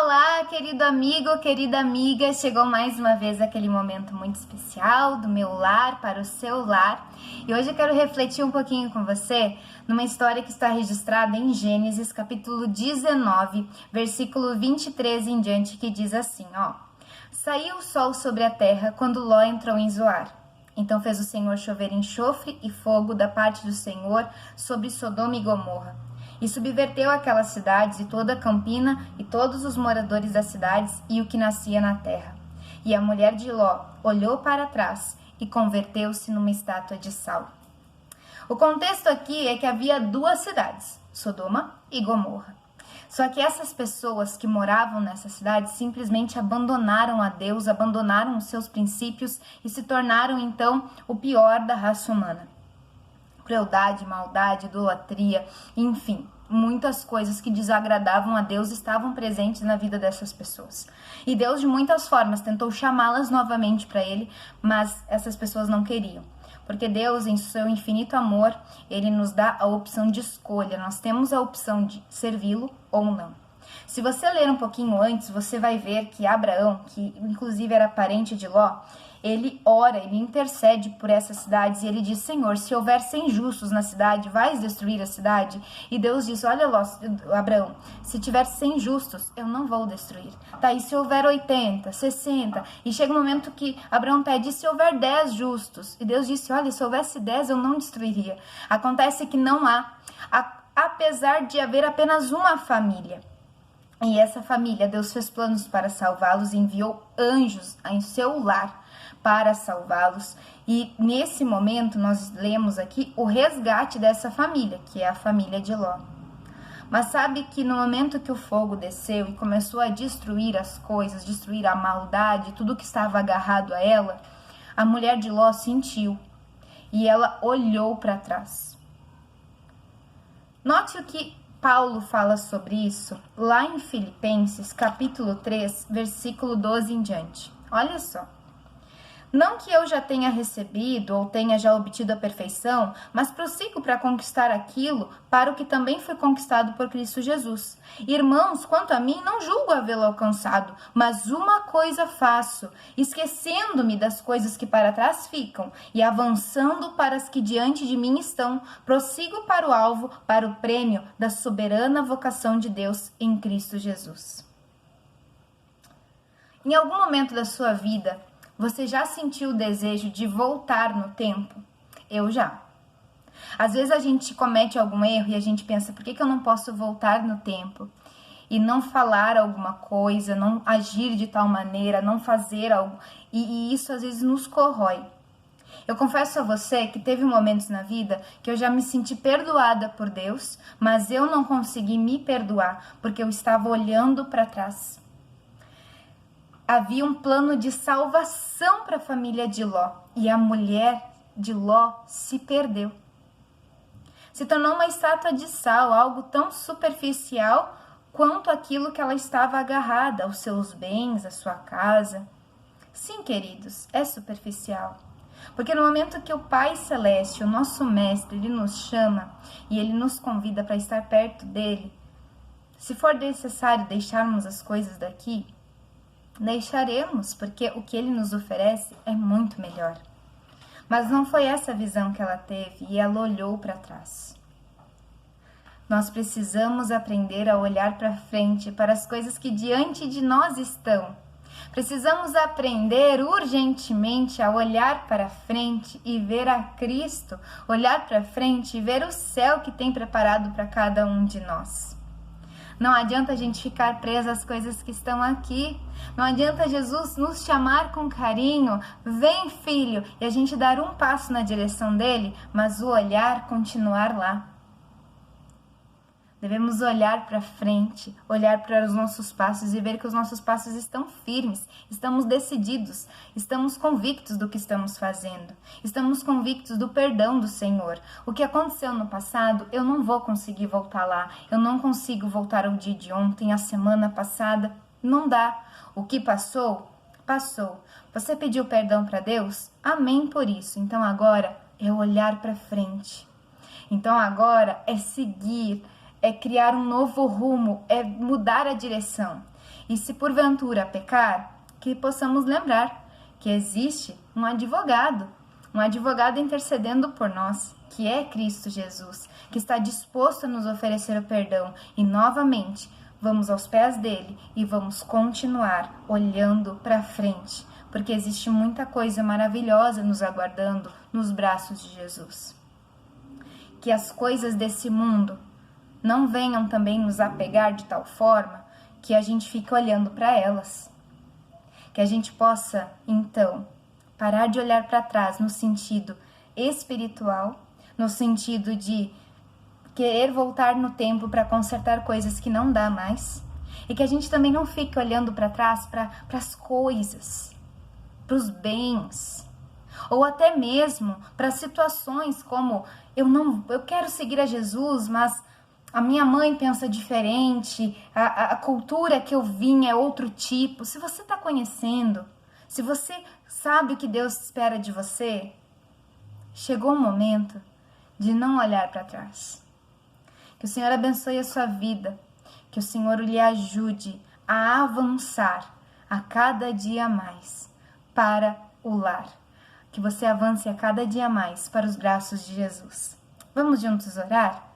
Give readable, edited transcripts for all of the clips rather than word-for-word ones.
Olá, querido amigo, querida amiga, chegou mais uma vez aquele momento muito especial do meu lar para o seu lar. E hoje eu quero refletir um pouquinho com você numa história que está registrada em Gênesis, capítulo 19, versículo 23 em diante, que diz assim, Saiu o sol sobre a terra quando Ló entrou em Zoar. Então fez o Senhor chover enxofre e fogo da parte do Senhor sobre Sodoma e Gomorra. E subverteu aquelas cidades e toda a campina e todos os moradores das cidades e o que nascia na terra. E a mulher de Ló olhou para trás e converteu-se numa estátua de sal. O contexto aqui é que havia duas cidades, Sodoma e Gomorra. Só que essas pessoas que moravam nessas cidades simplesmente abandonaram a Deus, abandonaram os seus princípios e se tornaram então o pior da raça humana. Crueldade, maldade, idolatria, enfim, muitas coisas que desagradavam a Deus estavam presentes na vida dessas pessoas. E Deus, de muitas formas, tentou chamá-las novamente para Ele, mas essas pessoas não queriam. Porque Deus, em seu infinito amor, Ele nos dá a opção de escolha. Nós temos a opção de servi-lo ou não. Se você ler um pouquinho antes, você vai ver que Abraão, que inclusive era parente de Ló, ele ora, ele intercede por essas cidades e ele diz, Senhor, se houver 100 justos na cidade, vais destruir a cidade? E Deus diz, olha Ló, Abraão, se tiver 100 justos, eu não vou destruir. Tá, e se houver 80, 60? E chega um momento que Abraão pede, se houver 10 justos? E Deus disse, olha, se houvesse 10, eu não destruiria. Acontece que não há, apesar de haver apenas uma família. E essa família, Deus fez planos para salvá-los e enviou anjos em seu lar para salvá-los. E nesse momento nós lemos aqui o resgate dessa família, que é a família de Ló. Mas sabe que no momento que o fogo desceu e começou a destruir as coisas, destruir a maldade, tudo que estava agarrado a ela, a mulher de Ló sentiu e ela olhou para trás. Note o que Paulo fala sobre isso lá em Filipenses, capítulo 3, versículo 12 em diante. Olha só. Não que eu já tenha recebido ou tenha já obtido a perfeição, mas prossigo para conquistar aquilo para o que também foi conquistado por Cristo Jesus. Irmãos, quanto a mim, não julgo havê-lo alcançado, mas uma coisa faço, esquecendo-me das coisas que para trás ficam e avançando para as que diante de mim estão, prossigo para o alvo, para o prêmio da soberana vocação de Deus em Cristo Jesus. Em algum momento da sua vida, você já sentiu o desejo de voltar no tempo? Eu já. Às vezes a gente comete algum erro e a gente pensa, por que eu não posso voltar no tempo? E não falar alguma coisa, não agir de tal maneira, não fazer algo. E isso às vezes nos corrói. Eu confesso a você que teve momentos na vida que eu já me senti perdoada por Deus, mas eu não consegui me perdoar porque eu estava olhando para trás. Havia um plano de salvação para a família de Ló e a mulher de Ló se perdeu. Se tornou uma estátua de sal, algo tão superficial quanto aquilo que ela estava agarrada, aos seus bens, à sua casa. Sim, queridos, é superficial. Porque no momento que o Pai Celeste, o nosso Mestre, Ele nos chama e Ele nos convida para estar perto dEle, se for necessário deixarmos as coisas daqui, deixaremos, porque o que Ele nos oferece é muito melhor. Mas não foi essa a visão que ela teve e ela olhou para trás. Nós precisamos aprender a olhar para frente, para as coisas que diante de nós estão. Precisamos aprender urgentemente a olhar para frente e ver a Cristo, olhar para frente e ver o céu que tem preparado para cada um de nós. Não adianta a gente ficar preso às coisas que estão aqui. Não adianta Jesus nos chamar com carinho, vem filho, e a gente dar um passo na direção dele, mas o olhar continuar lá. Devemos olhar para frente, olhar para os nossos passos e ver que os nossos passos estão firmes, estamos decididos, estamos convictos do que estamos fazendo, estamos convictos do perdão do Senhor. O que aconteceu no passado, eu não vou conseguir voltar lá, eu não consigo voltar ao dia de ontem, a semana passada, não dá. O que passou, passou. Você pediu perdão para Deus? Amém por isso. Então agora é olhar para frente. Então agora é seguir, é criar um novo rumo, é mudar a direção. E se porventura pecar, que possamos lembrar que existe um advogado intercedendo por nós, que é Cristo Jesus, que está disposto a nos oferecer o perdão. E novamente, vamos aos pés dele e vamos continuar olhando para frente, porque existe muita coisa maravilhosa nos aguardando nos braços de Jesus. Que as coisas desse mundo não venham também nos apegar de tal forma que a gente fique olhando para elas. Que a gente possa, então, parar de olhar para trás no sentido espiritual, no sentido de querer voltar no tempo para consertar coisas que não dá mais. E que a gente também não fique olhando para trás para as coisas, para os bens, ou até mesmo para situações como eu quero seguir a Jesus, mas a minha mãe pensa diferente, a cultura que eu vim é outro tipo. Se você está conhecendo, se você sabe o que Deus espera de você, chegou o momento de não olhar para trás. Que o Senhor abençoe a sua vida, que o Senhor lhe ajude a avançar a cada dia mais para o lar. Que você avance a cada dia mais para os braços de Jesus. Vamos juntos orar?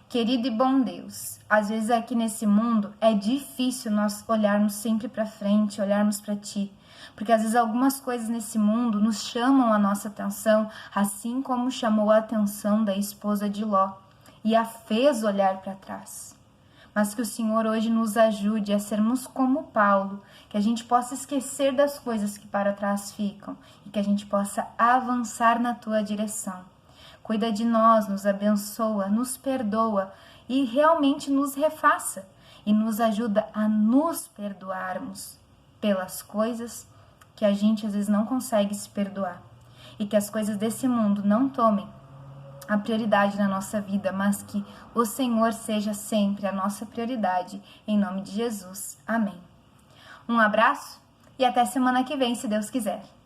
Querido e bom Deus, às vezes aqui nesse mundo é difícil nós olharmos sempre para frente, olharmos para Ti, porque às vezes algumas coisas nesse mundo nos chamam a nossa atenção, assim como chamou a atenção da esposa de Ló e a fez olhar para trás. Mas que o Senhor hoje nos ajude a sermos como Paulo, que a gente possa esquecer das coisas que para trás ficam e que a gente possa avançar na Tua direção. Cuida de nós, nos abençoa, nos perdoa e realmente nos refaça e nos ajuda a nos perdoarmos pelas coisas que a gente às vezes não consegue se perdoar e que as coisas desse mundo não tomem a prioridade na nossa vida, mas que o Senhor seja sempre a nossa prioridade, em nome de Jesus. Amém. Um abraço e até semana que vem, se Deus quiser.